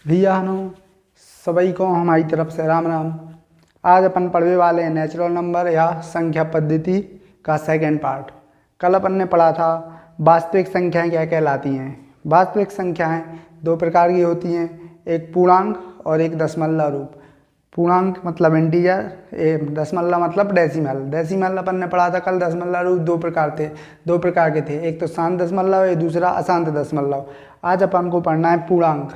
भैया सभी को हमारी तरफ से राम राम। आज अपन पढ़ने वाले हैं नेचुरल नंबर या संख्या पद्धति का सेकंड पार्ट। कल अपन ने पढ़ा था वास्तविक संख्याएं क्या कहलाती हैं। वास्तविक संख्याएं दो प्रकार की होती हैं, एक पूर्णांक और एक दशमलव रूप। पूर्णांक मतलब इंटीजर, दशमलव मतलब डेसिमल। डेसिमल अपन ने पढ़ा था कल। दशमलव रूप दो प्रकार के थे, एक तो शांत दशमलव है, दूसरा अशांत दशमलव। आज अपन को पढ़ना है पूर्णांक।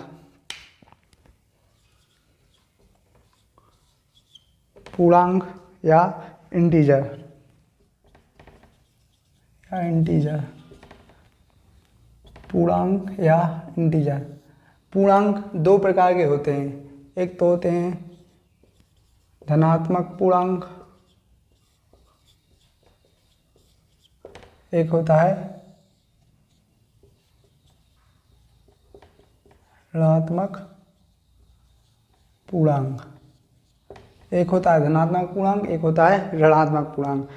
पूर्णांक या इंटीजर पूर्णांक या इंटीजर। पूर्णांक दो प्रकार के होते हैं, एक तो होते हैं धनात्मक पूर्णांक, एक होता है ऋणात्मक पूर्णांक। एक होता है धनात्मक पूर्णांक, एक होता है ऋणात्मक पूर्णांक।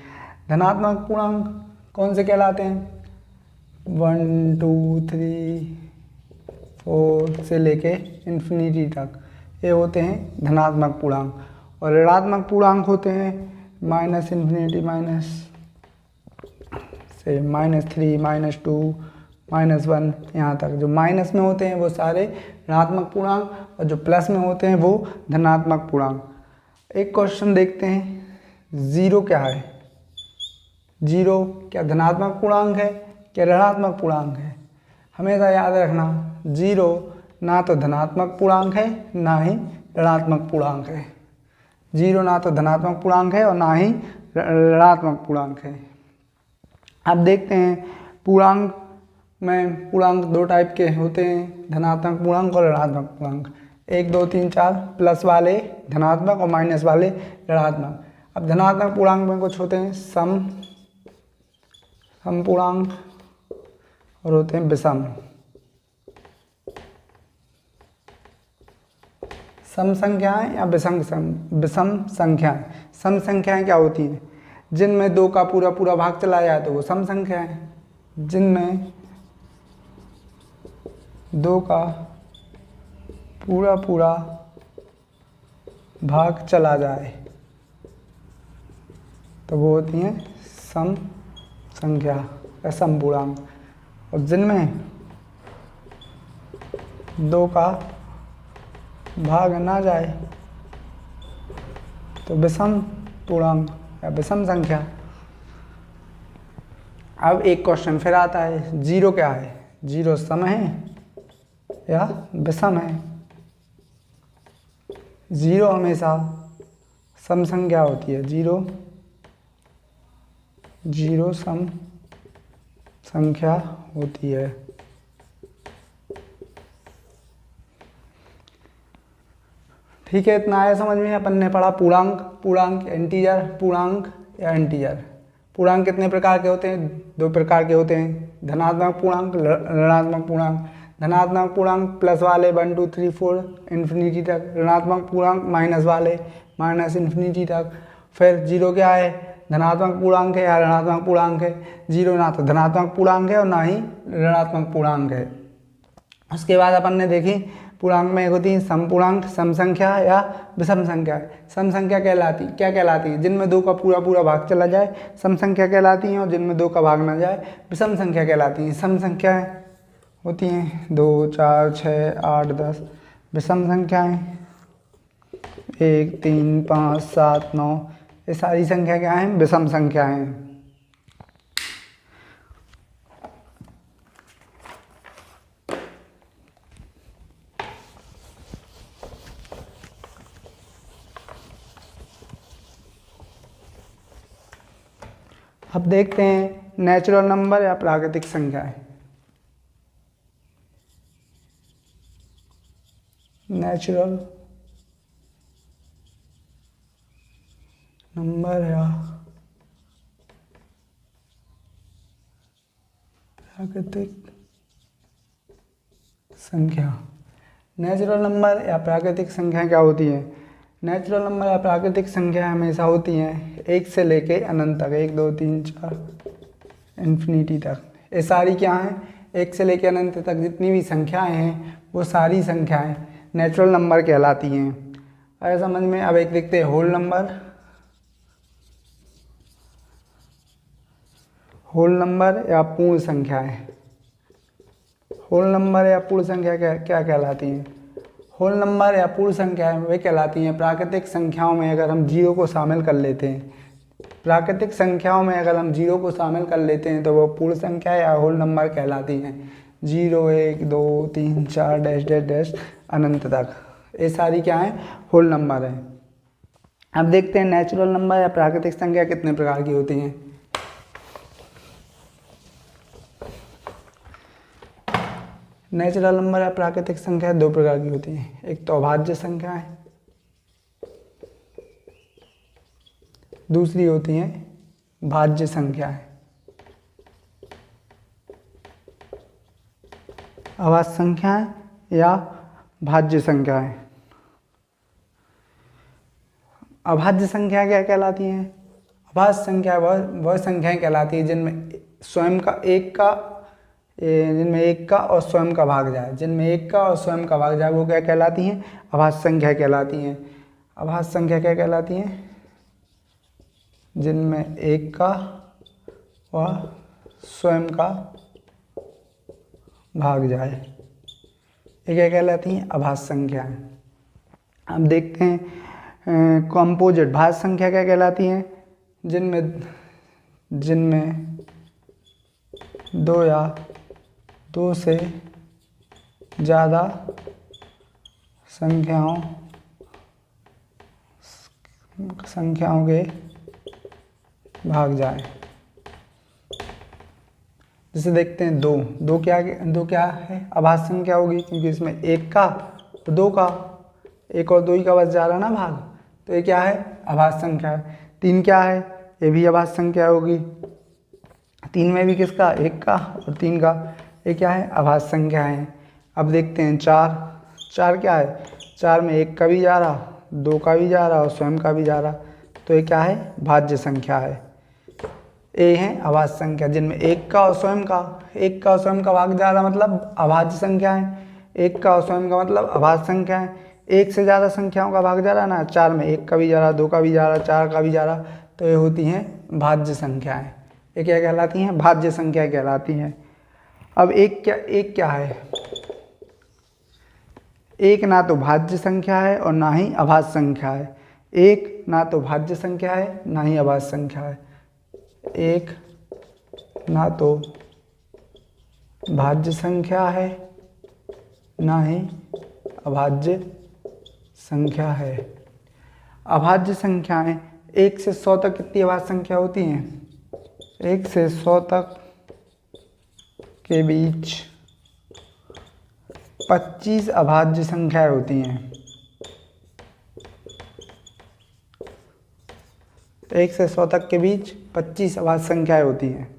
धनात्मक पूर्णांक कौन से कहलाते हैं? 1 2 3 4 से लेके इन्फिनिटी तक ये होते हैं धनात्मक पूर्णांक। और ऋणात्मक पूर्णांक होते हैं माइनस इन्फिनिटी माइनस से -3 -2 -1 यहाँ तक। जो माइनस में होते हैं वो सारे ऋणात्मक पूर्णांक और जो प्लस में होते हैं वो धनात्मक पूर्णांक। एक क्वेश्चन देखते हैं, जीरो क्या है? जीरो क्या धनात्मक पूर्णांक है क्या ऋणात्मक पूर्णांक है? हमेशा याद रखना, जीरो ना तो धनात्मक पूर्णांक है ना ही ऋणात्मक पूर्णांक है। जीरो ना तो धनात्मक पूर्णांक है और ना ही ऋणात्मक पूर्णांक है। अब देखते हैं पूर्णांक में, पूर्णांक दो टाइप के होते हैं, धनात्मक पूर्णांक और ऋणात्मक पूर्णांक। 1 2 3 4 प्लस वाले धनात्मक और माइनस वाले ऋणात्मक। अब धनात्मक पूर्णांक में कुछ होते हैं सम पूर्णांक और होते हैं विषम। सम संख्याएं या विषम संख्याएं। सम संख्याएं क्या होती हैं? जिनमें 2 का पूरा भाग चला जाए तो वो सम संख्या है। जिनमें 2 का पूरा भाग चला जाए तो वो होती हैं सम संख्या या सम पूर्णांक। और जिनमें 2 का भाग ना जाए तो विषम पूर्णांक या विषम संख्या। अब एक क्वेश्चन फिर आता है, जीरो क्या है? जीरो सम है या विषम है? जीरो हमेशा सम संख्या होती है। जीरो सम संख्या होती है। ठीक है, इतना आया समझ में। अपन ने पढ़ा पूर्णांक इंटीजर, पूर्णांक या इंटीजर। पूर्णांक कितने प्रकार के होते हैं? दो प्रकार के होते हैं, धनात्मक पूर्णांक, ऋणात्मक पूर्णांक। धनात्मक पूर्णांक प्लस वाले 1 2 3 4 इन्फिनिटी तक, ऋणात्मक पूर्णांक माइनस वाले माइनस इन्फिनिटी तक। फिर जीरो क्या है? धनात्मक पूर्णांक है या ऋणात्मक पूर्णांक है? जीरो ना तो धनात्मक पूर्णांक है और ना ही ऋणात्मक पूर्णांक है। उसके बाद अपन ने देखी पूर्णांक में एक होती है सम पूर्णांक, सम संख्या या विषम संख्या। सम संख्या क्या कहलाती है? जिनमें 2 का पूरा भाग चला जाए सम संख्या कहलाती हैं, और जिनमें 2 का भाग ना जाए विषम संख्या कहलाती हैं। सम संख्याएं होती हैं 2 4 6 8 10। विषम संख्याएं 1 3 5 7 9। ये सारी संख्या क्या हैं? विषम संख्याएं हैं। अब देखते हैं नेचुरल नंबर या प्राकृतिक संख्याएं। नेचुरल नंबर या प्राकृतिक संख्या। नेचुरल नंबर या प्राकृतिक संख्या क्या होती है? नेचुरल नंबर या प्राकृतिक संख्या हमेशा होती हैं 1 से लेके अनंत तक, 1 2 3 4 इन्फिनिटी तक। ये सारी क्या हैं? 1 से लेके अनंत तक जितनी भी संख्याएं हैं वो सारी संख्याएं नेचुरल नंबर कहलाती हैं। अरे समझ में। अब एक देखते हैं होल नंबर। होल नंबर या पूर्ण संख्याएं। होल नंबर या पूर्ण संख्या क्या क्या कहलाती हैं? होल नंबर या पूर्ण संख्याएं वे कहलाती हैं प्राकृतिक संख्याओं में अगर हम जीरो को शामिल कर लेते हैं। प्राकृतिक संख्याओं में अगर हम जीरो को शामिल कर लेते हैं तो वो पूर्ण संख्या या होल नंबर कहलाती हैं। 0 1 2 3 4 डैश डैश डैश अनंत तक, ये सारी क्या है? होल नंबर है। अब देखते हैं नेचुरल नंबर या प्राकृतिक संख्या कितने प्रकार की होती हैं। नेचुरल नंबर या प्राकृतिक संख्या दो प्रकार की होती हैं। एक तो अभाज्य संख्या है, दूसरी होती है भाज्य संख्या है। अभाज्य संख्या या भाज्य संख्या है। अभाज्य संख्या क्या कहलाती हैं? अभाज्य संख्या वह संख्याएं कहलाती है जिनमें स्वयं का एक का और स्वयं का भाग जाए। जिनमें एक का और स्वयं का भाग जाए वो क्या कहलाती हैं? अभाज्य संख्या कहलाती हैं। अभाज्य संख्या क्या कहलाती हैं? जिनमें एक का व स्वयं का भाग जाए, ये क्या कहलाती हैं? अभाज्य संख्याएं। अब देखते हैं कॉम्पोजिट भाज्य संख्या क्या कहलाती हैं? जिनमें दो या दो से ज़्यादा संख्याओं के भाग जाए। जैसे देखते हैं दो क्या है? अभाज्य संख्या होगी क्योंकि इसमें एक का और दो का, एक और दो ही का बस जा रहा ना भाग, तो ये क्या है? अभाज्य संख्या है। 3 क्या है? ये भी अभाज्य संख्या होगी। 3 में भी किसका? एक का और 3 का, ये क्या है? अभाज्य संख्या है। अब देखते हैं 4 क्या है? 4 में एक का भी जा रहा, 2 का भी जा रहा और स्वयं का भी जा रहा, तो ये क्या है? भाज्य संख्या है। ये है अभाज्य संख्या जिनमें एक का और स्वयं का भाग जा रहा मतलब अभाज्य संख्या है। एक का और स्वयं का मतलब अभाज्य संख्या है। एक से ज़्यादा संख्याओं का भाग जा रहा ना, 4 में एक का भी जा रहा, 2 का भी जा रहा, 4 का भी जा रहा, तो ये होती हैं भाज्य संख्याएं। ये क्या कहलाती हैं? भाज्य संख्या कहलाती हैं। अब एक क्या है? एक ना तो भाज्य संख्या है और ना ही अभाज्य संख्या है। एक ना तो भाज्य संख्या है ना ही अभाज्य संख्या है। एक ना तो भाज्य संख्या है ना ही अभाज्य संख्या है। अभाज्य संख्याएं 1 से 100 तक कितनी अभाज्य संख्या होती हैं? 1 से 100 तक के बीच 25 अभाज्य संख्याएं होती हैं। 1 से 100 तक के बीच 25 अभाज्य संख्याएं होती हैं।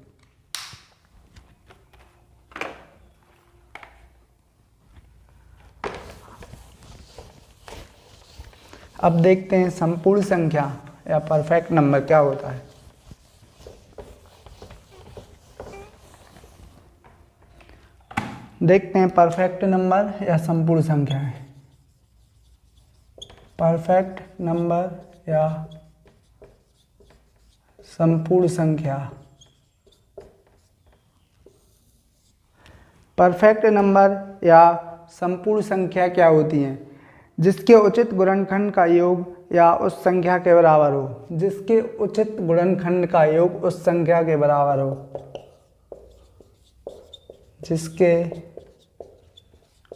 अब देखते हैं संपूर्ण संख्या या परफेक्ट नंबर क्या होता है। देखते हैं परफेक्ट नंबर या संपूर्ण संख्या है। परफेक्ट नंबर या संपूर्ण संख्या। परफेक्ट नंबर या संपूर्ण संख्या क्या होती हैं? जिसके उचित गुणनखंड का योग या उस संख्या के बराबर हो। जिसके उचित गुणनखंड का योग उस संख्या के बराबर हो। जिसके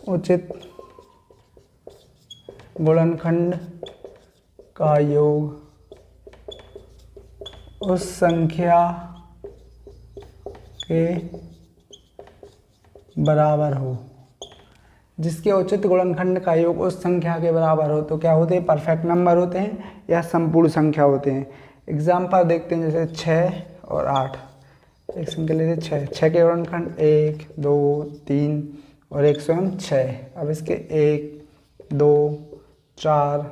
उचित गुणनखंड का योग उस संख्या के बराबर हो। जिसके उचित गुणनखंड का योग उस संख्या के बराबर हो तो क्या होते हैं? परफेक्ट नंबर होते हैं या संपूर्ण संख्या होते हैं। एग्जाम्पल देखते हैं जैसे 6 और 8। एक संख्या लेते 6 के गुणनखंड 1 2 3 और एक स्वयं 6। अब इसके 1 2 4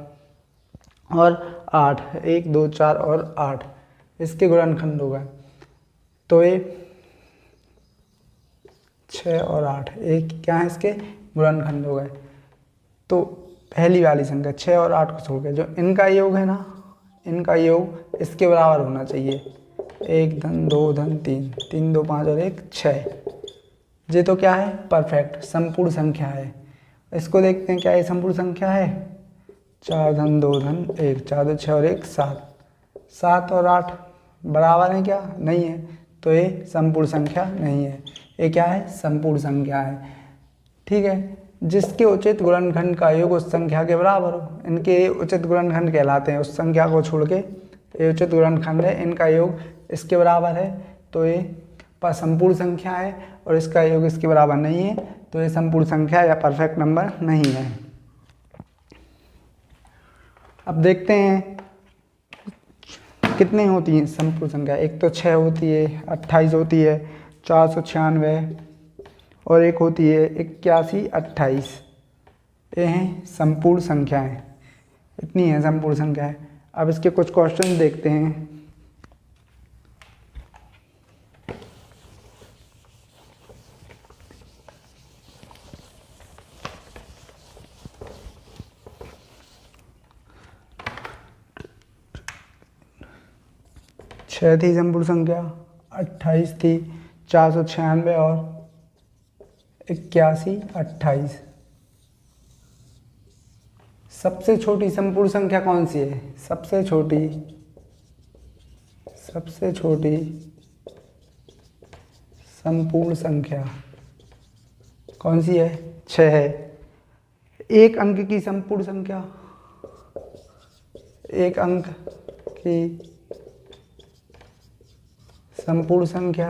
और 8, 1 2 4 और 8 इसके गुणनखंड होगा, तो ये 6 और 8 एक क्या है? इसके गुणनखंड हो गए। तो पहली वाली संख्या 6 और 8 को छोड़ के जो इनका योग है ना, इनका योग इसके बराबर होना चाहिए। 1 धन 2 धन 3, 3 2 5 और 1 6। ये तो क्या है, परफेक्ट संपूर्ण संख्या है। इसको देखते हैं क्या ये संपूर्ण संख्या है। 4 धन 2 धन 1, 4 2 6 और 1 7। 7 और 8 बराबर है क्या, नहीं है, तो ये संपूर्ण संख्या नहीं है। ये क्या है, संपूर्ण संख्या है। ठीक है, जिसके उचित गुणनखंड का योग उस संख्या के बराबर हो, इनके उचित गुणनखंड कहलाते हैं। उस संख्या को छोड़ के ये उचित गुणनखंड है, इनका योग इसके बराबर है, तो ये संपूर्ण संख्या है। और इसका योग इसके बराबर नहीं है, तो ये संपूर्ण संख्या या परफेक्ट नंबर नहीं है। अब देखते हैं कितनी होती हैं संपूर्ण संख्या। एक तो 6 होती है, 28 होती है, 496 और एक होती है 81 28। ये हैं संपूर्ण संख्याएं, इतनी हैं संपूर्ण संख्याएं। अब इसके कुछ क्वेश्चन देखते हैं। छः थी संपूर्ण संख्या, 28 थी, 496 और 81 28। सबसे छोटी संपूर्ण संख्या कौन सी है, सबसे छोटी संपूर्ण संख्या कौन सी है, 6 है। एक अंक की संपूर्ण संख्या, एक अंक की संपूर्ण संख्या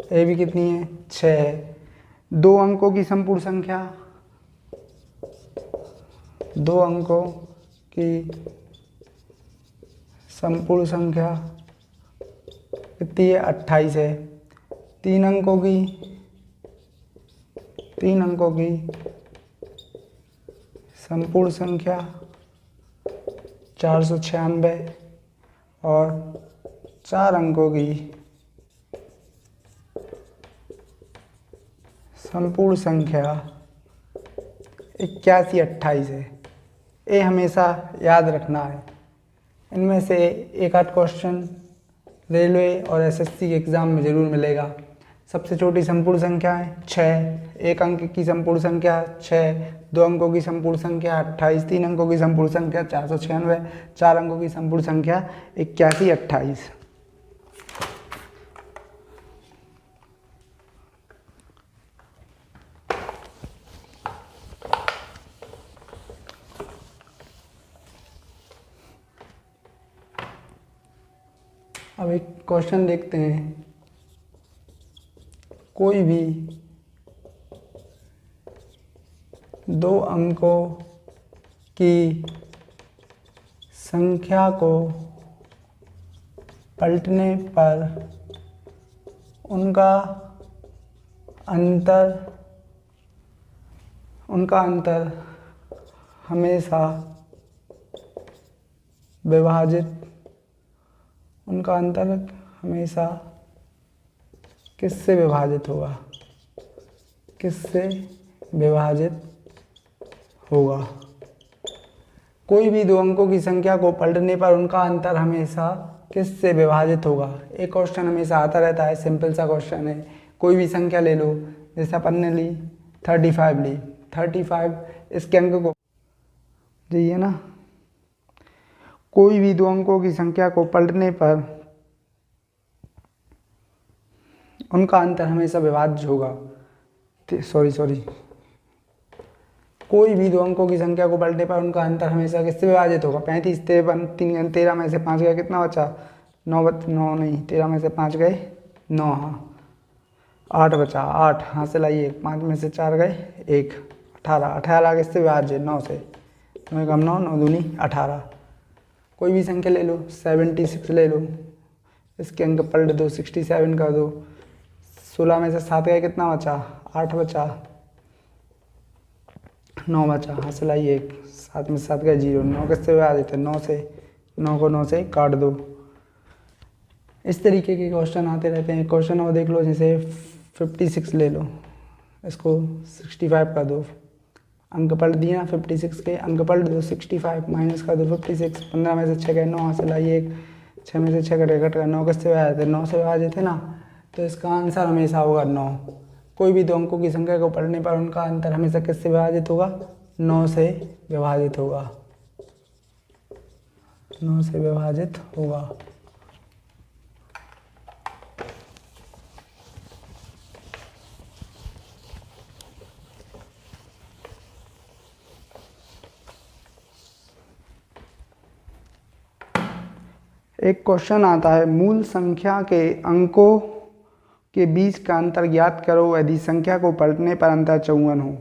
ये भी कितनी है, 6 है। 2 अंकों की संपूर्ण संख्या, 2 अंकों की संपूर्ण संख्या कितनी है, 28 है। 3 अंकों की संपूर्ण संख्या 496 और 4 अंकों की संपूर्ण संख्या 81 28 है। ये हमेशा याद रखना है। इनमें से एक आध क्वेश्चन रेलवे और एसएससी के एग्ज़ाम में ज़रूर मिलेगा। सबसे छोटी संपूर्ण संख्या है 6, एक अंक की संपूर्ण संख्या 6, 2 अंकों की संपूर्ण संख्या 28, 3 अंकों की संपूर्ण संख्या 496, 4 अंकों की संपूर्ण संख्या 81 28। अब एक क्वेश्चन देखते हैं। कोई भी 2 अंकों की संख्या को पलटने पर उनका अंतर हमेशा विभाजित, उनका अंतर हमेशा किससे विभाजित होगा, किससे विभाजित होगा। कोई भी 2 अंकों की संख्या को पलटने पर उनका अंतर हमेशा किससे विभाजित होगा। एक क्वेश्चन हमेशा आता रहता है, सिंपल सा क्वेश्चन है। कोई भी संख्या ले लो, जैसे अपन ने ली 35 ली, 35 इसके अंक को जी है ना। कोई भी 2 अंकों की संख्या को पलटने पर उनका अंतर हमेशा विभाज्य होगा। सॉरी कोई भी 2 अंकों की संख्या को पलटने पर उनका अंतर हमेशा किससे विभाजित होगा। 35 53 13 में से 5 गए, कितना बचा 9 नहीं, 13 में से 5 गए 9, हाँ 8 बचा, 8 हाँ से लाइए, 5 में से 4 गए 1, 18, 18 किससे विभाज्य 9 से, 9 कम 9 9 दूनी 18। कोई भी संख्या ले लो, 76 ले लो, इसके अंक पलट दो, 67 कर दो, 16 में से 7 गए, कितना बचा 8 बचा, 9 बचा, हाँ से लाइए 1, 7 में से 7 गए 0, 9 किससे विभाजित है 9 से, 9 को 9 से काट दो। इस तरीके के क्वेश्चन आते रहते हैं। क्वेश्चन और देख लो, जैसे 56 ले लो, इसको 65 कर दो, अंक पलट दिए ना 56 के, अंक पलट दो 65 माइनस कर दो 56, 15 में से 6 गए 9 हासिल आई 1, 6 में से 6 घट कर 9 किससे विभाजित है 9 से विभाजित है ना, तो इसका आंसर हमेशा होगा 9। कोई भी दो अंकों की संख्या को पढ़ने पर उनका अंतर हमेशा किससे विभाजित होगा, 9 से विभाजित होगा, 9 से विभाजित होगा। एक क्वेश्चन आता है, मूल संख्या के अंकों के बीच का अंतर ज्ञात करो यदि संख्या को पलटने पर अंतर 54 हो।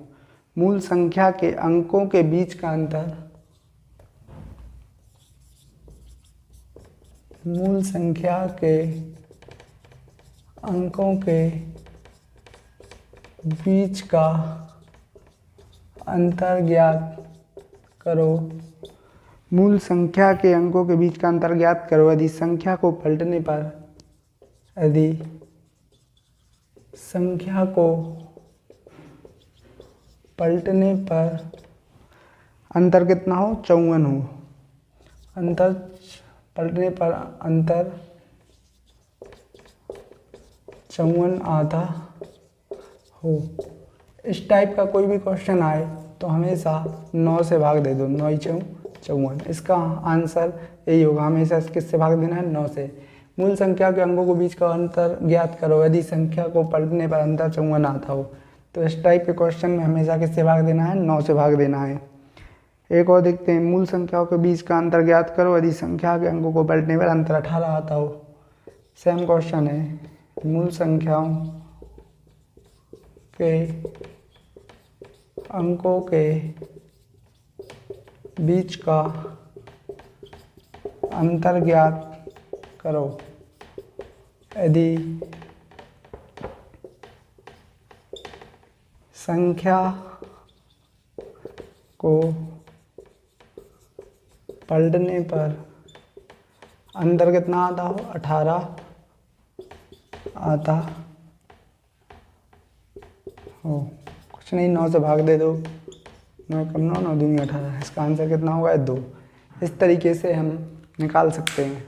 मूल संख्या के अंकों के बीच का अंतर, मूल संख्या के अंकों के बीच का अंतर ज्ञात करो, मूल संख्या के अंकों के बीच का अंतर ज्ञात करो यदि संख्या को पलटने पर, यदि संख्या को पलटने पर अंतर कितना हो, 54 हो, अंतर पलटने पर अंतर 54 आता हो। इस टाइप का कोई भी क्वेश्चन आए तो हमेशा 9 से भाग दे दो, 9 × 54, इसका आंसर यही होगा, हमेशा किससे भाग देना है, 9 से। मूल संख्या के अंकों के बीच का अंतर ज्ञात करो यदि संख्या को पलटने पर अंतर 54 आता हो, तो इस टाइप के क्वेश्चन में हमेशा किससे भाग देना है, 9 से भाग देना है। एक और देखते हैं, मूल संख्याओं के बीच का अंतर ज्ञात करो यदि संख्या के अंकों को पलटने पर अंतर 18 आता हो। सेम क्वेश्चन है, मूल संख्याओं के अंकों के बीच का अंतर ज्ञात करो यदि संख्या को पलटने पर अंतर कितना आता हो, 18 आता हो। कुछ नहीं, 9 से भाग दे दो, 9 × 9 9 × 2 = 18, इसका आंसर कितना होगा, 2। इस तरीके से हम निकाल सकते हैं।